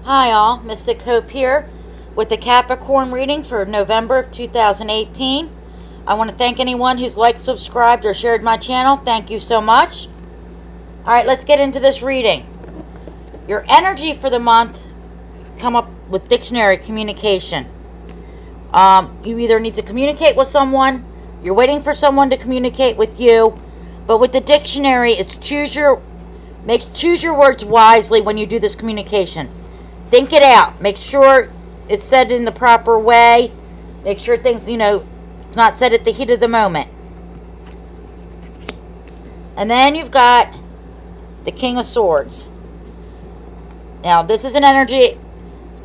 Hi all, Mystic Hope here with the Capricorn reading for November of 2018. I want to thank anyone who's liked, subscribed, or shared my channel. Thank you so much. Alright, let's get into this reading. Your energy for the month, come up with dictionary communication. You either need to communicate with someone, you're waiting for someone to communicate with you, but with the dictionary, it's choose your words wisely when you do this communication. Think it out. Make sure it's said in the proper way. Make sure things, it's not said at the heat of the moment. And then you've got the King of Swords. Now, this is an energy,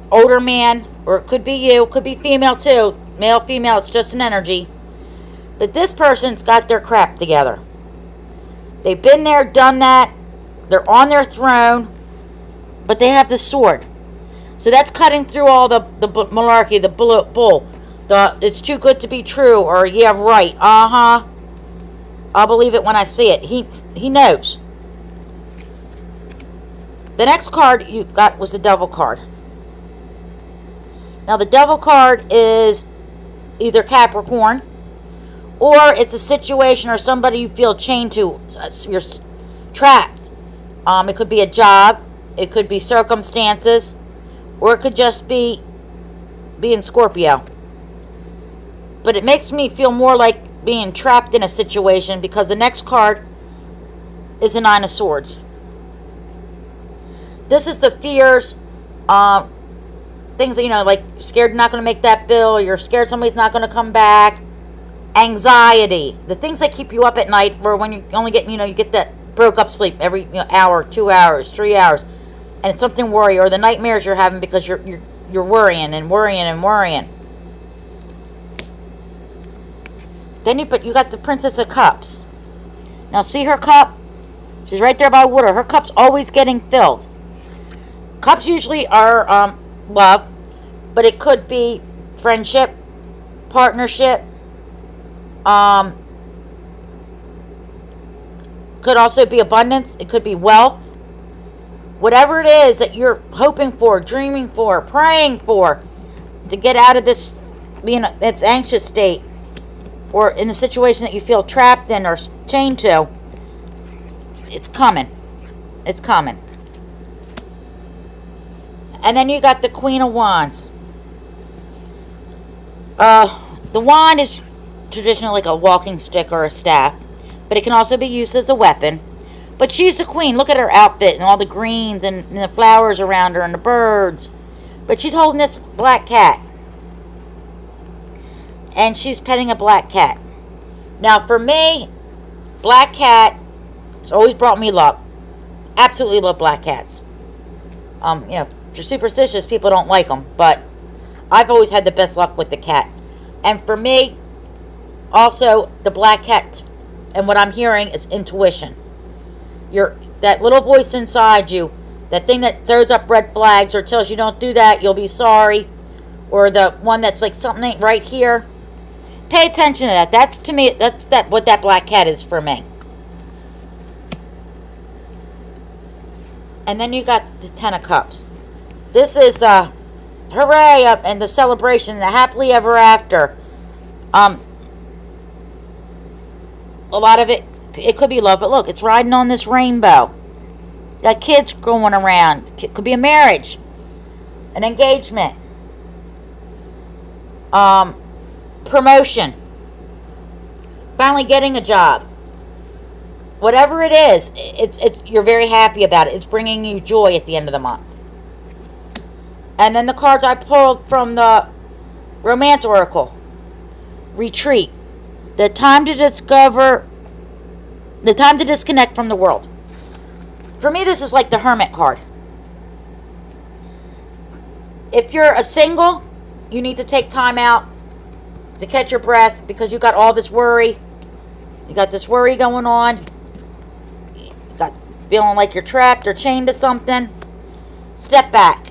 older man, or it could be you, could be female too. Male, female, it's just an energy. But this person's got their crap together. They've been there, done that. They're on their throne, but they have the sword. So that's cutting through all the malarkey, the bull. It's too good to be true, or yeah, right. I'll believe it when I see it. He knows. The next card you got was the Devil card. Now the Devil card is either Capricorn, or it's a situation or somebody you feel chained to. You're trapped. It could be a job. It could be circumstances. Or it could just be being Scorpio. But it makes me feel more like being trapped in a situation because the next card is the Nine of Swords. This is the fears, things that, like scared you're not going to make that bill, you're scared somebody's not going to come back, anxiety, the things that keep you up at night, where when you only get, you get that broke up sleep every hour, 2 hours, 3 hours, and it's something worry, or the nightmares you're having because you're worrying and worrying and worrying. Then you got the Princess of Cups. Now see her cup? She's right there by water. Her cup's always getting filled. Cups usually are love, but it could be friendship, partnership, could also be abundance. It could be wealth. Whatever it is that you're hoping for, dreaming for, praying for, to get out of this this anxious state, or in the situation that you feel trapped in or chained to, it's coming. It's coming. And then you got the Queen of Wands. The wand is traditionally like a walking stick or a staff, but it can also be used as a weapon. But she's the queen. Look at her outfit and all the greens and the flowers around her and the birds. But she's holding this black cat. And she's petting a black cat. Now for me, black cat has always brought me luck. Absolutely love black cats. If you're superstitious, people don't like them. But I've always had the best luck with the cat. And for me, also the black cat, and what I'm hearing is intuition. That little voice inside you, that thing that throws up red flags or tells you don't do that, you'll be sorry, or the one that's like something ain't right here. Pay attention to that. That's, to me, that's what that black cat is for me. And then you got the Ten of Cups. This is the hooray up and the celebration, the happily ever after. A lot of it could be love, but look, it's riding on this rainbow. Got kids going around. It could be a marriage, an engagement, promotion, finally getting a job. Whatever it is, you're very happy about it. It's bringing you joy at the end of the month. And then the cards I pulled from the Romance Oracle. Retreat. The time to disconnect from the world. For me, this is like the Hermit card. If you're a single, you need to take time out to catch your breath because you got all this worry. You got this worry going on. You got feeling like you're trapped or chained to something. Step back.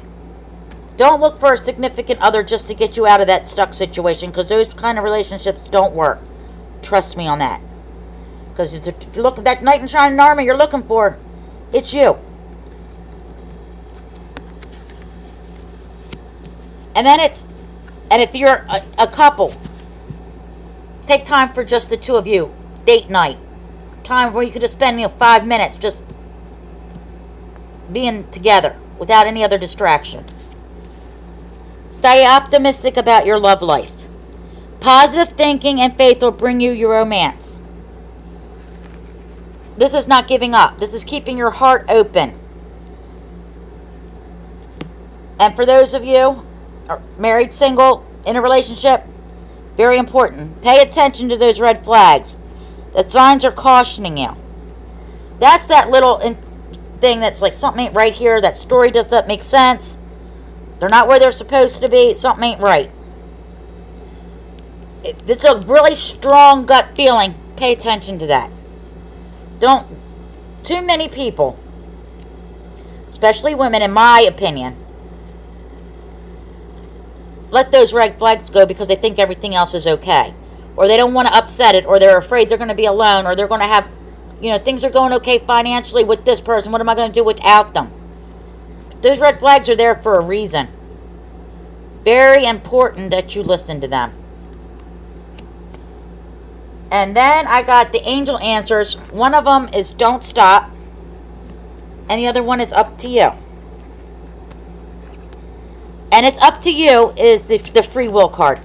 Don't look for a significant other just to get you out of that stuck situation, because those kind of relationships don't work. Trust me on that. Because you look at that knight in shining armor you're looking for, it's you. And then and if you're a couple, take time for just the two of you. Date night. Time where you could just spend 5 minutes just being together without any other distraction. Stay optimistic about your love life. Positive thinking and faith will bring you your romance. This is not giving up. This is keeping your heart open. And for those of you married, single, in a relationship, very important. Pay attention to those red flags. The signs are cautioning you. That's that little thing that's like something ain't right here. That story doesn't make sense. They're not where they're supposed to be. Something ain't right. It's a really strong gut feeling. Pay attention to that. Don't. Too many people, especially women, in my opinion, let those red flags go because they think everything else is okay. Or they don't want to upset it, or they're afraid they're going to be alone, or they're going to have, things are going okay financially with this person. What am I going to do without them? Those red flags are there for a reason. Very important that you listen to them. And then I got the angel answers. One of them is don't stop. And the other one is up to you. And it's up to you is the free will card.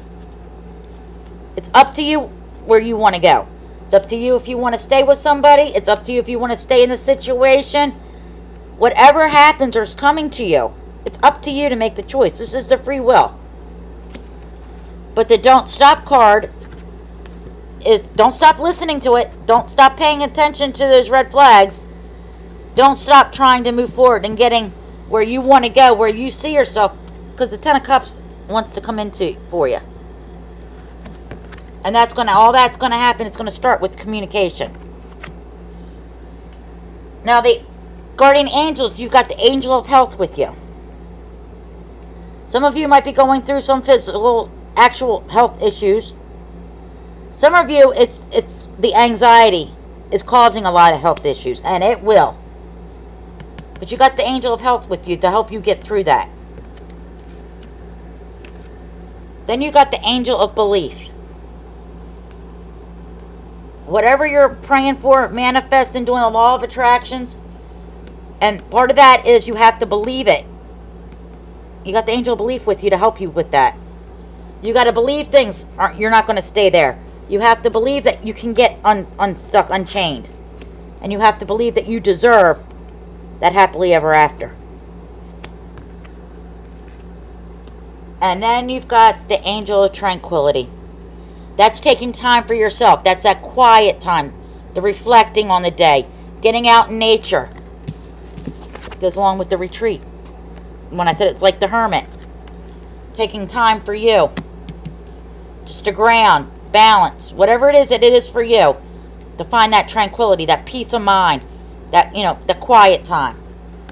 It's up to you where you want to go. It's up to you if you want to stay with somebody. It's up to you if you want to stay in the situation. Whatever happens or is coming to you, it's up to you to make the choice. This is the free will. But the don't stop card is don't stop listening to it. Don't stop paying attention to those red flags. Don't stop trying to move forward and getting where you want to go, where you see yourself. Because the Ten of Cups wants to come into for you. And all that's going to happen. It's going to start with communication. Now the guardian angels, you've got the angel of health with you. Some of you might be going through some physical, actual health issues. Some of you, it's the anxiety is causing a lot of health issues, and it will. But you got the angel of health with you to help you get through that. Then you got the angel of belief. Whatever you're praying for, manifesting, doing the law of attractions, and part of that is you have to believe it. You got the angel of belief with you to help you with that. You got to believe things you're not going to stay there. You have to believe that you can get unstuck, unchained. And you have to believe that you deserve that happily ever after. And then you've got the angel of tranquility. That's taking time for yourself. That's that quiet time. The reflecting on the day. Getting out in nature. Goes along with the retreat. When I said it's like the hermit. Taking time for you. Just to ground, balance, whatever it is for you. To find that tranquility, that peace of mind. That, the quiet time.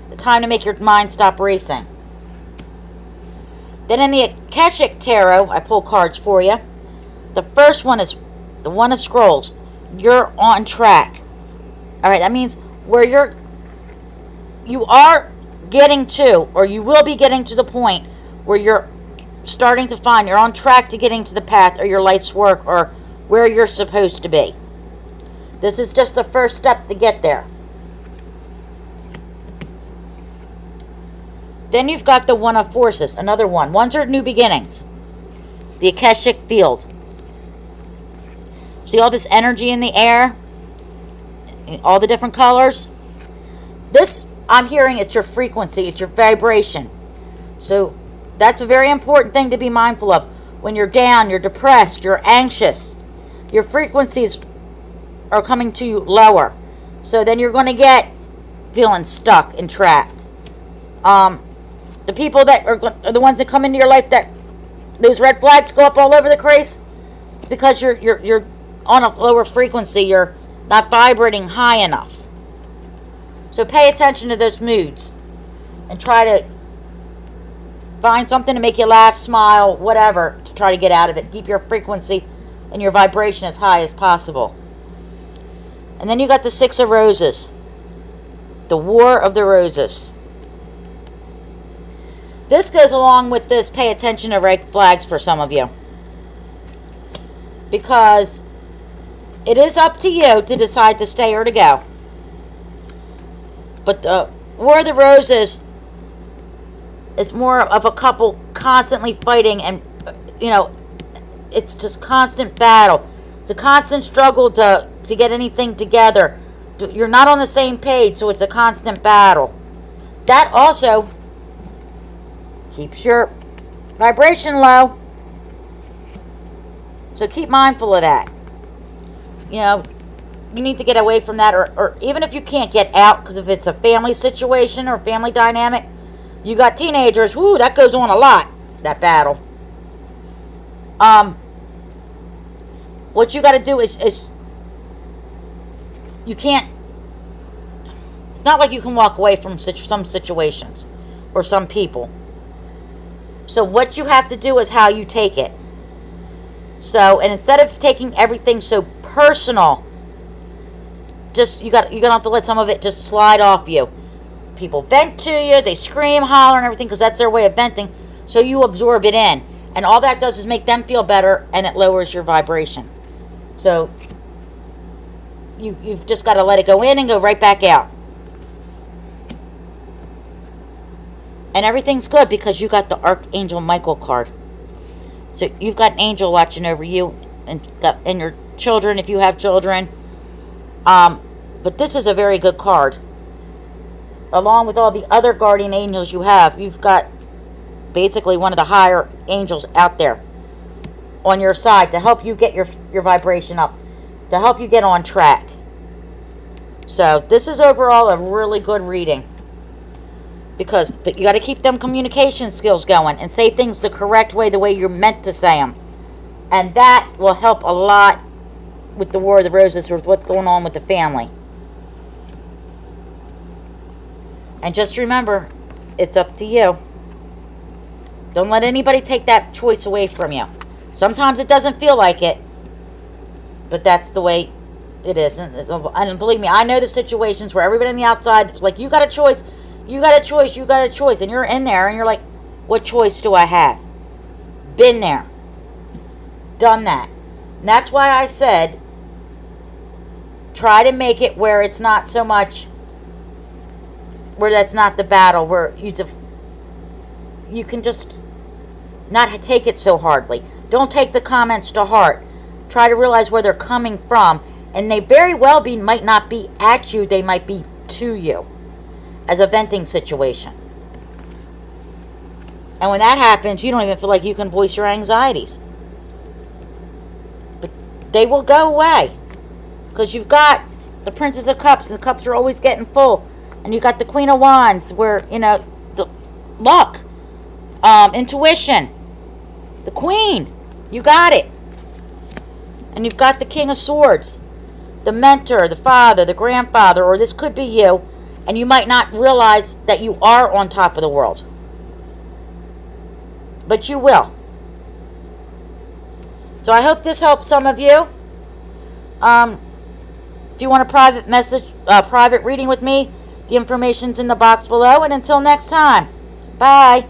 The time to make your mind stop racing. Then in the Akashic Tarot, I pull cards for you. The first one is the One of Scrolls. You're on track. Alright, that means where you are getting to, or you will be getting to the point where you're starting to find you're on track to getting to the path or your life's work or where you're supposed to be. This is just the first step to get there. Then you've got the One of Forces, another one. Ones are new beginnings. The Akashic Field. See all this energy in the air? All the different colors? This, I'm hearing, it's your frequency, it's your vibration. So that's a very important thing to be mindful of. When you're down, you're depressed, you're anxious, your frequencies are coming to you lower. So then you're going to get feeling stuck and trapped. The people that are the ones that come into your life that those red flags go up all over the place. It's because you're on a lower frequency. You're not vibrating high enough. So pay attention to those moods and try to find something to make you laugh, smile, whatever, to try to get out of it. Keep your frequency and your vibration as high as possible. And then you got the Six of Roses. The War of the Roses. This goes along with this pay attention to red flags for some of you. Because it is up to you to decide to stay or to go. But the War of the Roses is more of a couple constantly fighting, and it's just constant battle. It's a constant struggle to get anything together. You're not on the same page, so it's a constant battle. That also keeps your vibration low. So keep mindful of that. You need to get away from that, or even if you can't get out, because if it's a family situation or family dynamic, you got teenagers, whoo, that goes on a lot, that battle. What you got to do is you can't, it's not like you can walk away from some situations or some people. So what you have to do is how you take it. So, and instead of taking everything so personal, you're gonna have to let some of it just slide off you. People vent to you, they scream, holler, and everything, because that's their way of venting. So you absorb it in, and all that does is make them feel better, and it lowers your vibration. So you've just got to let it go in and go right back out, and everything's good because you got the Archangel Michael card. So you've got an angel watching over you, and your children if you have children. But this is a very good card. Along with all the other guardian angels you have, you've got basically one of the higher angels out there on your side to help you get your vibration up, to help you get on track. So this is overall a really good reading. But you got to keep them communication skills going and say things the correct way, the way you're meant to say them. And that will help a lot with the War of the Roses, with what's going on with the family. And just remember, it's up to you. Don't let anybody take that choice away from you. Sometimes it doesn't feel like it, but that's the way it is. And believe me, I know the situations where everybody on the outside is like, you got a choice, you got a choice, you got a choice. And you're in there and you're like, what choice do I have? Been there. Done that. And that's why I said, try to make it where it's not so much, where that's not the battle, where you can just not take it so hardly. Don't take the comments to heart. Try to realize where they're coming from. And they very well might not be at you, they might be to you as a venting situation. And when that happens, you don't even feel like you can voice your anxieties. But they will go away. Because you've got the Princess of Cups, and the cups are always getting full. And you got the Queen of Wands, where, the luck, intuition, the Queen, you got it. And you've got the King of Swords, the mentor, the father, the grandfather, or this could be you, and you might not realize that you are on top of the world. But you will. So I hope this helps some of you. If you want a private reading with me, the information's in the box below. And until next time, bye.